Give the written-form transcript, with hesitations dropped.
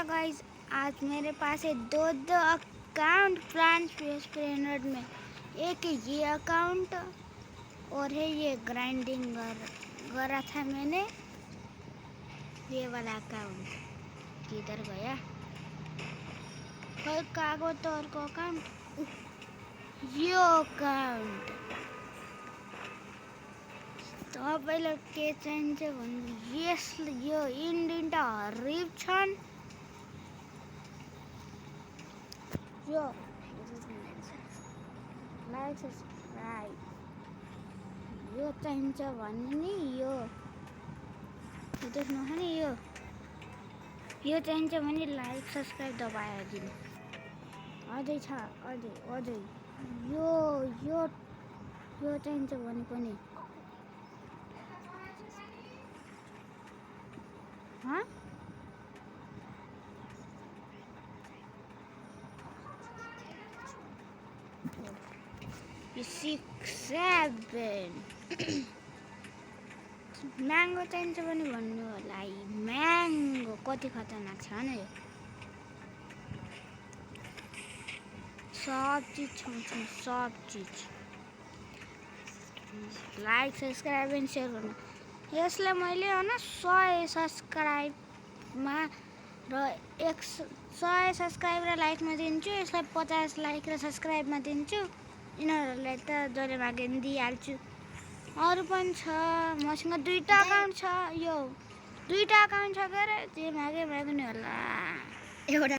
Hello guys, आज मेरे pass है दो अकाउंट फ्रांस PSP100 में। एक है ये अकाउंट और है ये ग्राइंडिंग करा था मैंने। ये वाला अकाउंट किधर गया? कागज और को अकाउंट, यो अकाउंट तो पहले के चाहिए यस यो इंडियन रिप्शन यो लाइक सब्सक्राइब यो चाहिन्छ भने नि यो देख्नु नि यो चाहिन्छ भने लाइक सब्सक्राइब दबाएर दिनु। अझै छ अझै यो यो यो चाहिन्छ भने पनि हाँ ये 6-7 म्याङ्गो चाहिन्छ भने भन्नु होला। म्याङ्गो कति खतरनाक छ नि, सब चीज छ, सब चीज। लाइक सब्सक्राइब एन्ड सेयर गर्नु। यसले मैले हैन 100 सब्सक्राइबमा र 100 सब्सक्राइब र लाइकमा दिन्छु। यसलाई 50 लाइक र सब्सक्राइबमा दिन्छु। यिनीहरूलाई त जसले मागे नि दिइहाल्छु। अरू पनि छ, मसँग दुईटा अकाउन्ट छ। यो दुईटा अकाउन्ट छ के अरे, जे मागे नि होला। एउटा